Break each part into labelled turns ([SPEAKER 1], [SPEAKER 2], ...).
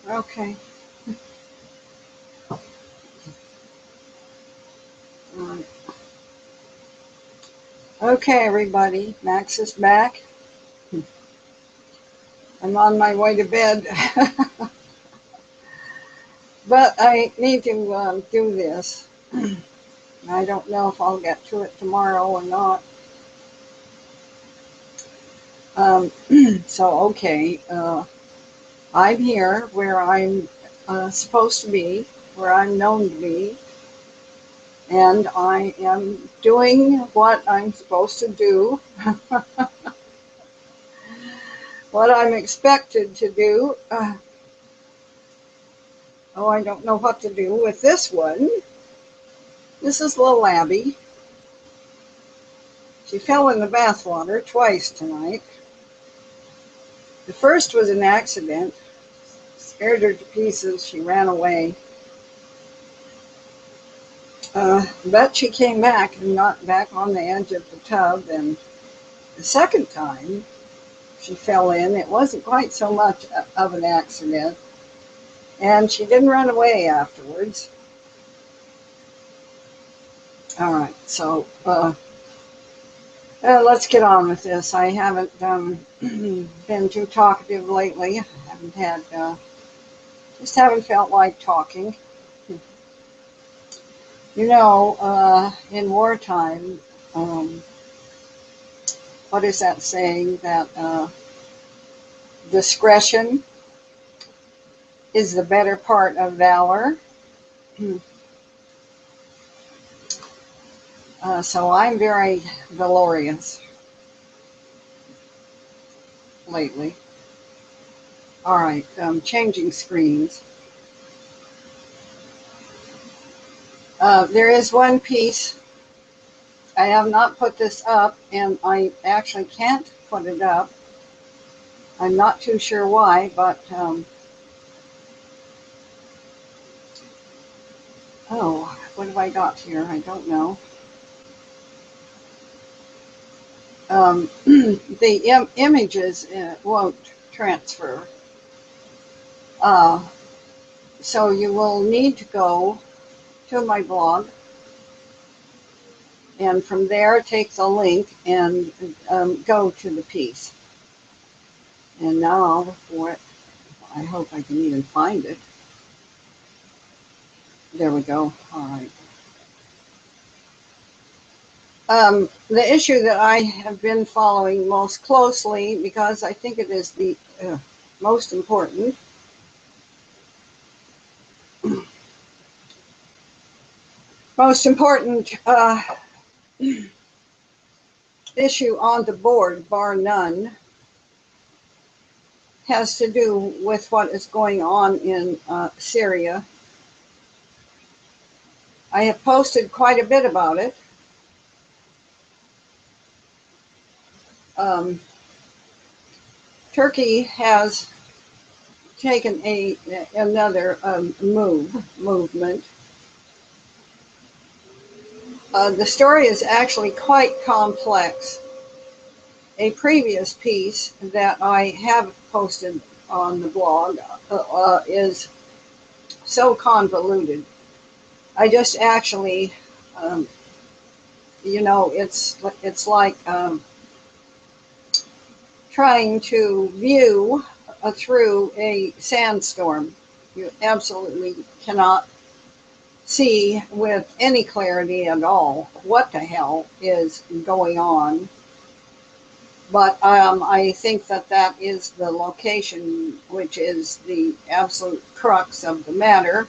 [SPEAKER 1] Okay. Okay, everybody. Max is back. I'm on my way to bed. But I need to do this. I don't know if I'll get to it tomorrow or not. Um, okay. I'm here where I'm supposed to be, where I'm known to be, and I am doing what I'm supposed to do, what I'm expected to do. Oh, I don't know what to do with this one. This is little Abby. She fell in the bathwater twice tonight. The first was an accident. Scared her to pieces. She ran away. But she came back and got back on the edge of the tub. And the second time she fell in, it wasn't quite so much of an accident. And she didn't run away afterwards. All right, so let's get on with this. I haven't been too talkative lately. I haven't had, just haven't felt like talking. You know, in wartime, what is that saying? That discretion is the better part of valor. So I'm very valorous lately. All right, changing screens. There is one piece. I have not put this up, and I actually can't put it up. I'm not too sure why, but oh, what have I got here? I don't know. The images won't transfer. Uh, so you will need to go to my blog, and from there take the link and go to the piece. And now I'll look for it. I hope I can even find it. There we go. All right. The issue that I have been following most closely, because I think it is the most important, issue on the board, bar none, has to do with what is going on in Syria. I have posted quite a bit about it. Turkey has taken another movement. The story is actually quite complex. A previous piece that I have posted on the blog is so convoluted. I just actually, you know, it's like trying to view through a sandstorm. You absolutely cannot see with any clarity at all what the hell is going on. But I think that is the location, which is the absolute crux of the matter.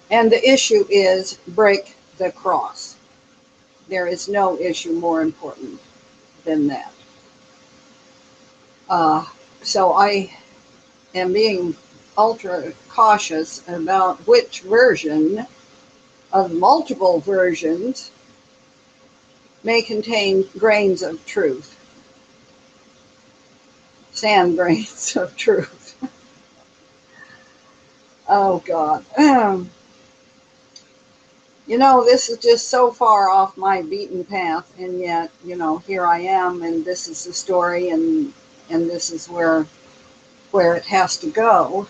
[SPEAKER 1] And the issue is break the cross. There is no issue more important than that. So I am being ultra cautious about which version of multiple versions may contain grains of truth, sand grains of truth. Oh God. You know, this is just so far off my beaten path, and yet, you know, here I am, and this is the story, and this is where where it has to go.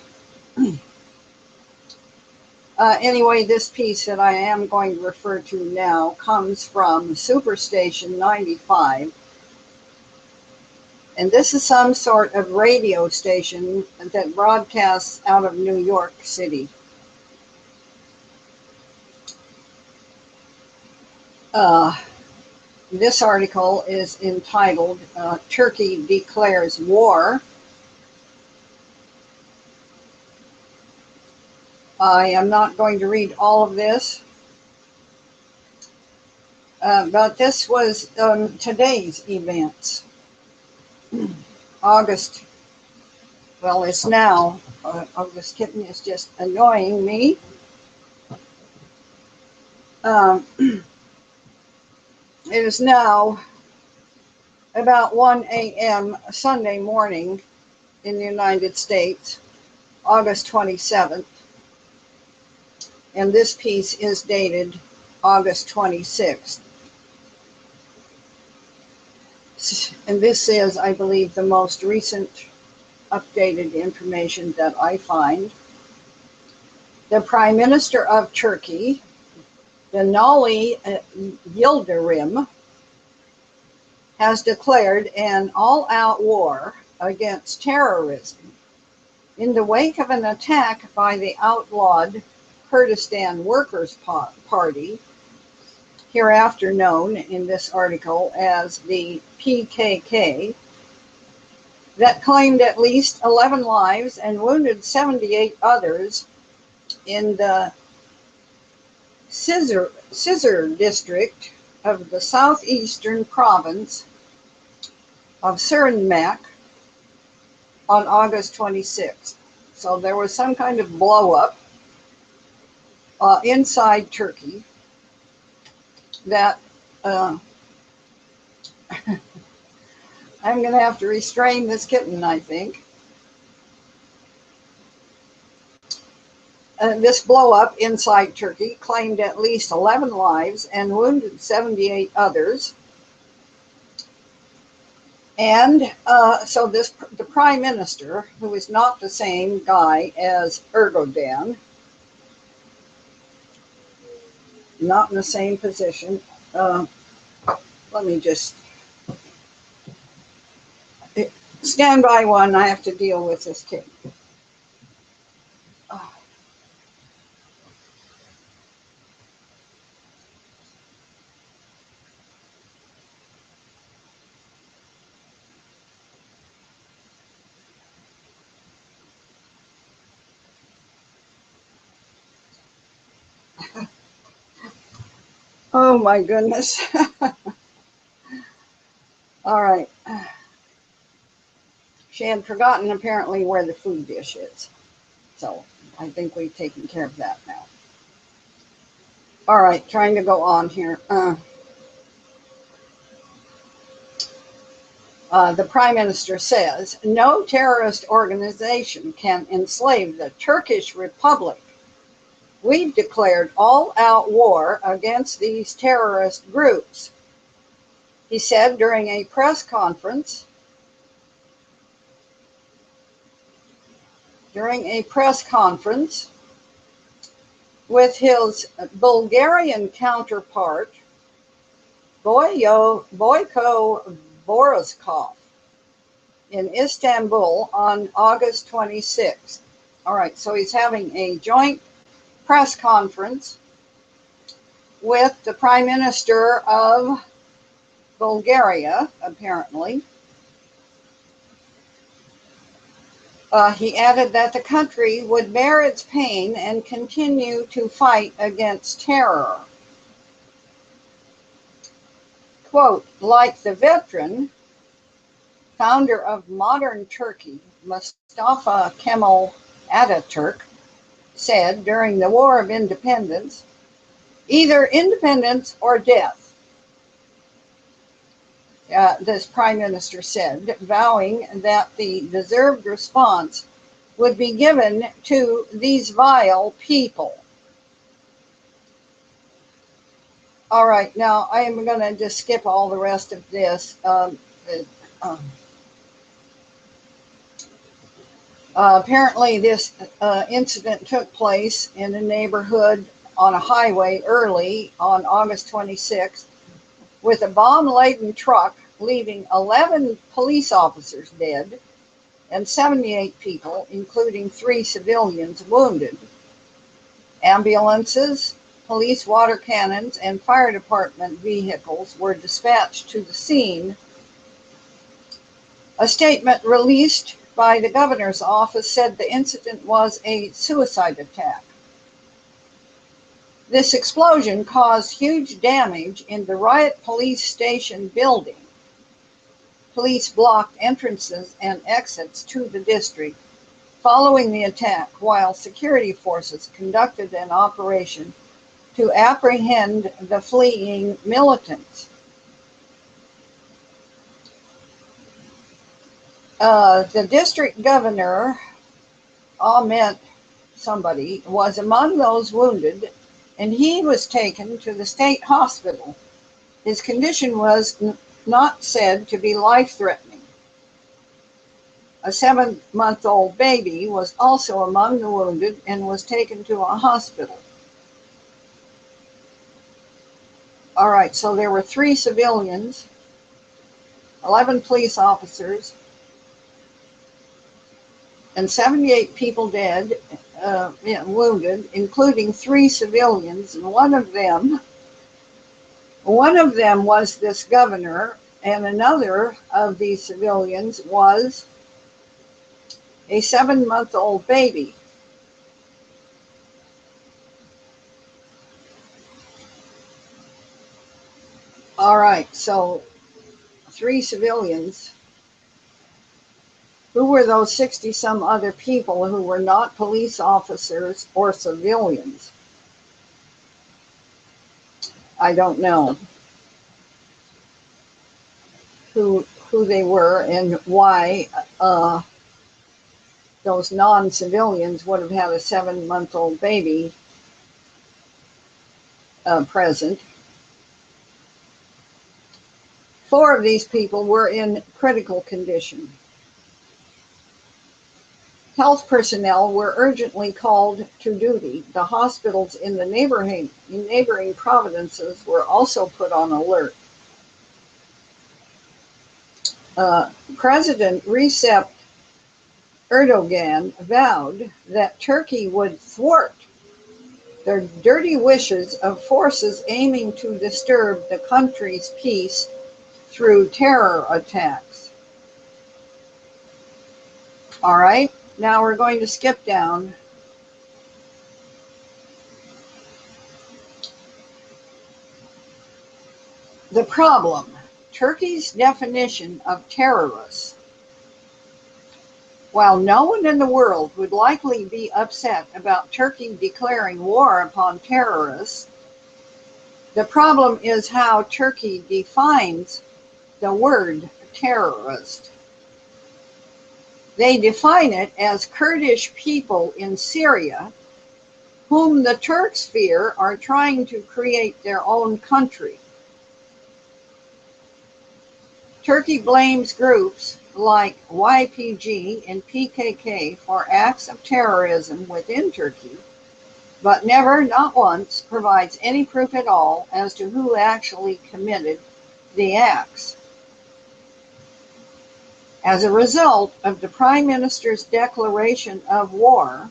[SPEAKER 1] Anyway, this piece that I am going to refer to now comes from Superstation 95. And this is some sort of radio station that broadcasts out of New York City. This article is entitled, Turkey Declares War. I am not going to read all of this, but this was today's events. August, well, it's now, this kitten is just annoying me. It is now about 1 a.m. Sunday morning in the United States, August 27th. And this piece is dated August 26th. And this is, I believe, the most recent updated information that I find. The Prime Minister of Turkey, Binali Yildirim, has declared an all-out war against terrorism in the wake of an attack by the outlawed Kurdistan Workers' Party, hereafter known in this article as the PKK, that claimed at least 11 lives and wounded 78 others in the Cizre district of the southeastern province of Sırnak on August 26th. So there was some kind of blow up inside Turkey that I'm going to have to restrain this kitten, I think. This blow up inside Turkey claimed at least 11 lives and wounded 78 others. And so the prime minister, who is not the same guy as Erdogan, not in the same position. Let me just stand by one. I have to deal with this kid. Oh my goodness. All right. She had forgotten apparently where the food dish is. So I think we've taken care of that now. All right, trying to go on here. The Prime Minister says, no terrorist organization can enslave the Turkish Republic. We've declared all-out war against these terrorist groups, he said during a press conference. With his Bulgarian counterpart, Boyko Borisov, in Istanbul on August 26th. All right, so he's having a joint press conference with the Prime Minister of Bulgaria, apparently. He added that the country would bear its pain and continue to fight against terror. Quote, like the veteran founder of modern Turkey, Mustafa Kemal Ataturk, said during the War of Independence, either independence or death. This prime minister said, vowing that the deserved response would be given to these vile people. All right, now I am going to just skip all the rest of this. Apparently, this incident took place in a neighborhood on a highway early on August 26th with a bomb-laden truck leaving 11 police officers dead and 78 people, including 3 civilians, wounded. Ambulances, police water cannons, and fire department vehicles were dispatched to the scene. A statement released by the governor's office said the incident was a suicide attack. This explosion caused huge damage in the riot police station building. Police blocked entrances and exits to the district following the attack, while security forces conducted an operation to apprehend the fleeing militants. The district governor, Ahmed somebody, was among those wounded, and he was taken to the state hospital. His condition was not said to be life-threatening. A 7-month-old baby was also among the wounded and was taken to a hospital. All right, so there were 3 civilians, 11 police officers, and 78 people dead, wounded, including 3 civilians, and one of them was this governor, and another of these civilians was a 7-month-old baby. All right, so 3 civilians. Who were those 60-some other people who were not police officers or civilians? I don't know who they were and why those non-civilians would have had a 7-month-old baby present. 4 of these people were in critical condition. Health personnel were urgently called to duty. The hospitals in the neighboring provinces were also put on alert. President Recep Erdogan vowed that Turkey would thwart the dirty wishes of forces aiming to disturb the country's peace through terror attacks. All right, now we're going to skip down. The problem: Turkey's definition of terrorists. While no one in the world would likely be upset about Turkey declaring war upon terrorists, the problem is how Turkey defines the word terrorist. They define it as Kurdish people in Syria, whom the Turks fear are trying to create their own country. Turkey blames groups like YPG and PKK for acts of terrorism within Turkey, but never, not once, provides any proof at all as to who actually committed the acts. As a result of the Prime Minister's declaration of war,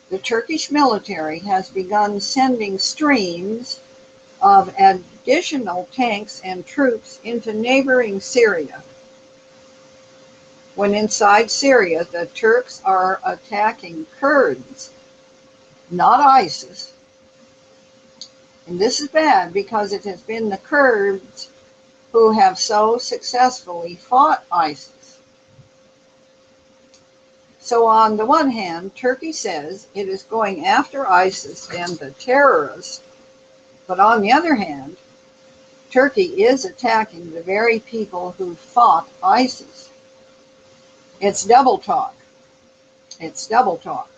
[SPEAKER 1] the Turkish military has begun sending streams of additional tanks and troops into neighboring Syria. When inside Syria, the Turks are attacking Kurds, not ISIS. And this is bad because it has been the Kurds who have so successfully fought ISIS. So on the one hand, Turkey says it is going after ISIS and the terrorists, but on the other hand, Turkey is attacking the very people who fought ISIS. It's double talk. It's double talk.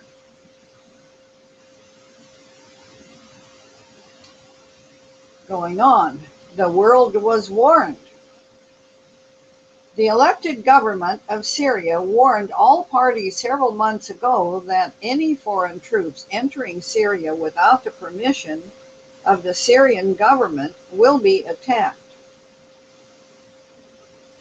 [SPEAKER 1] Going on. The world was warned. The elected government of Syria warned all parties several months ago that any foreign troops entering Syria without the permission of the Syrian government will be attacked.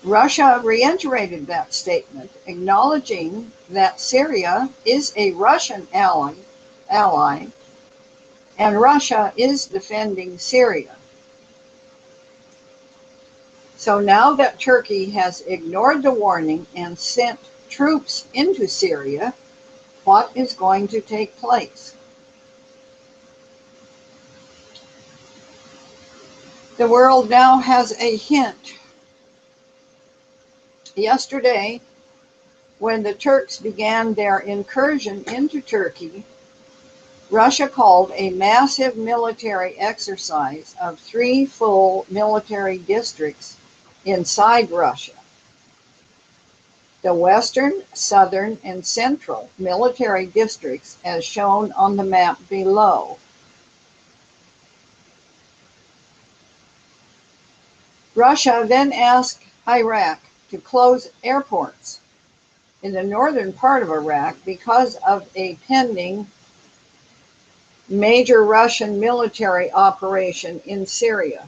[SPEAKER 1] Russia reiterated that statement, acknowledging that Syria is a Russian ally, and Russia is defending Syria. So now that Turkey has ignored the warning and sent troops into Syria, what is going to take place? The world now has a hint. Yesterday, when the Turks began their incursion into Turkey, Russia called a massive military exercise of 3 full military districts inside Russia. The western, southern, and central military districts as shown on the map below. Russia then asked Iraq to close airports in the northern part of Iraq because of a pending major Russian military operation in Syria.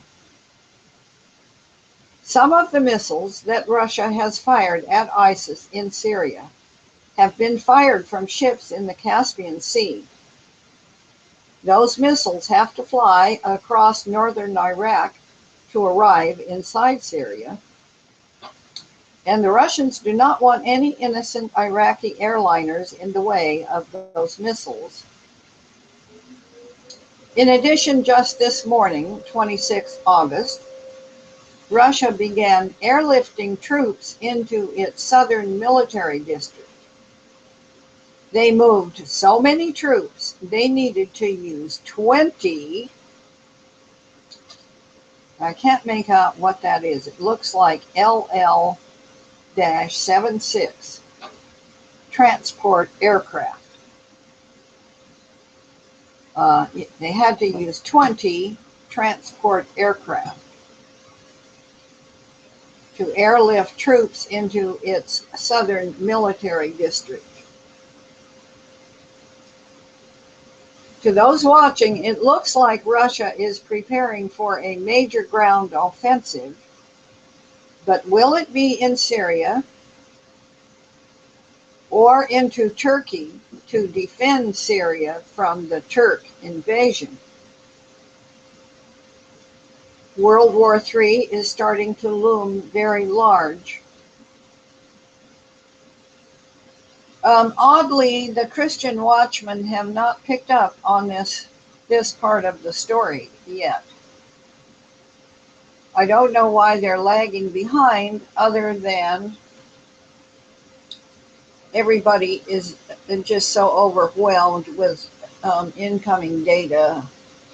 [SPEAKER 1] Some of the missiles that Russia has fired at ISIS in Syria have been fired from ships in the Caspian Sea. Those missiles have to fly across northern Iraq to arrive inside Syria. And the Russians do not want any innocent Iraqi airliners in the way of those missiles. In addition, just this morning, 26 August, Russia began airlifting troops into its southern military district. They moved so many troops, they needed to use 20, I can't make out what that is. It looks like LL-76 transport aircraft. They had to use 20 transport aircraft to airlift troops into its southern military district. To those watching, it looks like Russia is preparing for a major ground offensive, but will it be in Syria or into Turkey to defend Syria from the Turk invasion? World War III is starting to loom very large. Oddly, the Christian Watchmen have not picked up on this part of the story yet. I don't know why they're lagging behind, other than everybody is just so overwhelmed with incoming data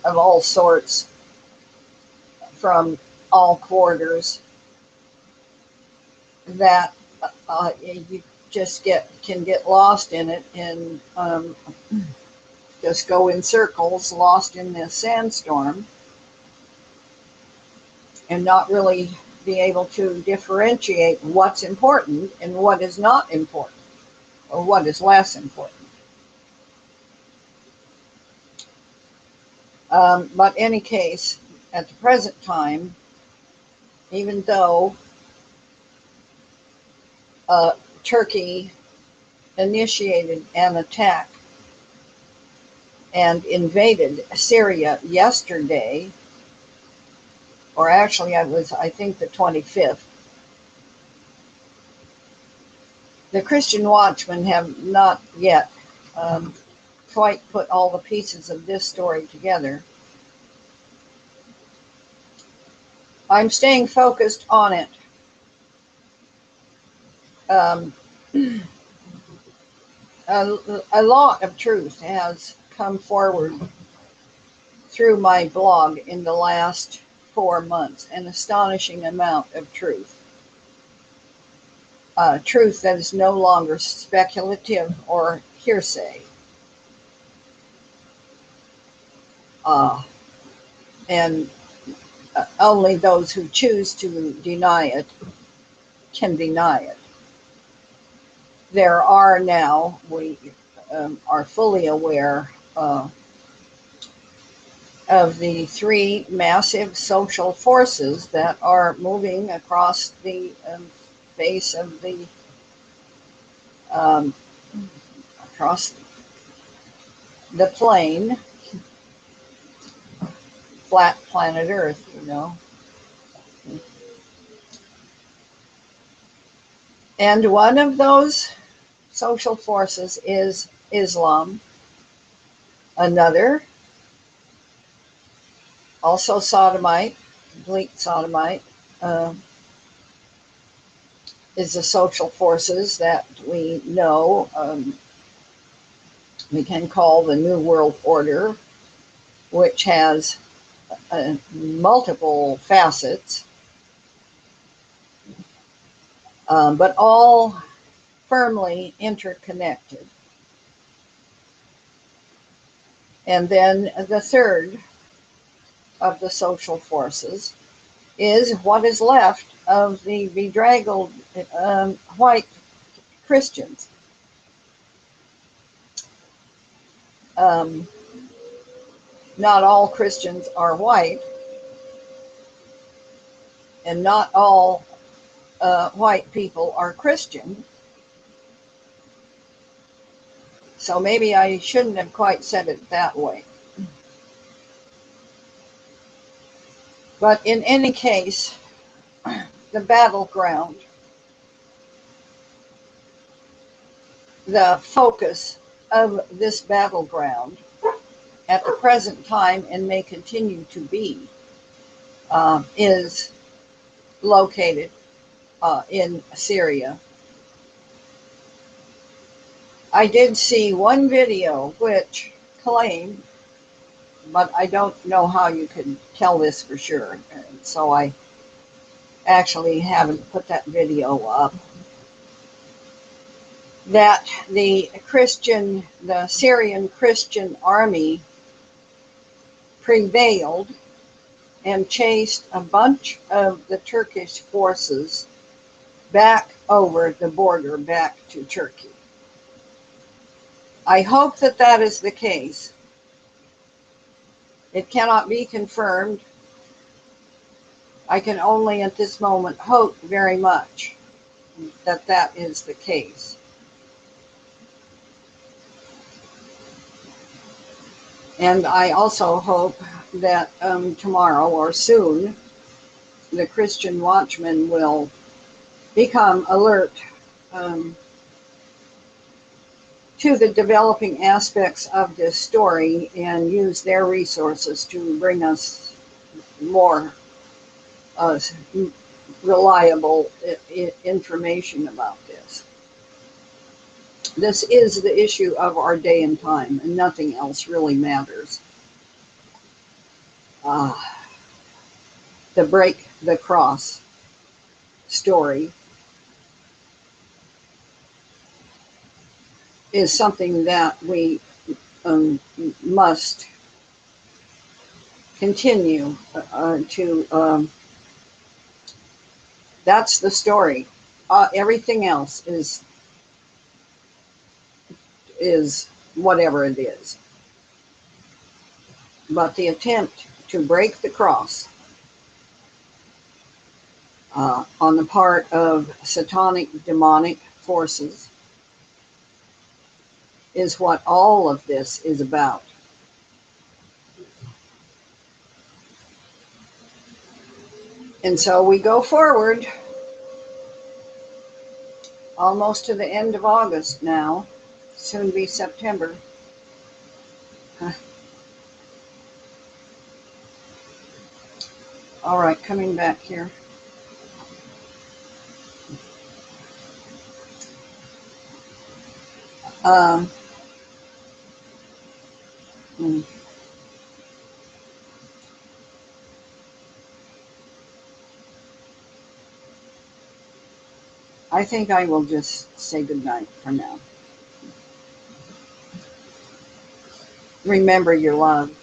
[SPEAKER 1] of all sorts from all quarters that you just can get lost in it and just go in circles, lost in this sandstorm, and not really be able to differentiate what's important and what is not important, or what is less important. But in any case, at the present time, even though Turkey initiated an attack and invaded Syria yesterday, or actually it was, I think, the 25th, the Christian Watchmen have not yet quite put all the pieces of this story together. I'm staying focused on it. A lot of truth has come forward through my blog in the last 4 months, an astonishing amount of truth. Truth that is no longer speculative or hearsay. And only those who choose to deny it can deny it. There are now, we are fully aware of the three massive social forces that are moving across the face of the um, across the plane, flat planet Earth, you know. And one of those social forces is Islam. Another, also sodomite, complete sodomite, uh, is the social forces that we know we can call the New World Order, which has multiple facets, but all firmly interconnected. And then the third of the social forces is what is left of the bedraggled white Christians. Um, Not all Christians are white, and not all white people are Christian. So maybe I shouldn't have quite said it that way. But in any case, the battleground, the focus of this battleground at the present time and may continue to be, is located in Syria. I did see one video which claimed, but I don't know how you can tell this for sure, so I actually haven't put that video up, that the Syrian Christian army prevailed and chased a bunch of the Turkish forces back over the border, back to Turkey. I hope that that is the case. It cannot be confirmed. I can only at this moment hope very much that that is the case. And I also hope that tomorrow or soon, the Christian watchmen will become alert to the developing aspects of this story and use their resources to bring us more reliable information about this. This is the issue of our day and time, and nothing else really matters. The break the cross story is something that we must continue to. That's the story. Everything else is whatever it is. But the attempt to break the cross on the part of satanic, demonic forces is what all of this is about. And so we go forward almost to the end of August now, soon be September. All right, coming back here. I think I will just say goodnight for now. Remember you're loved.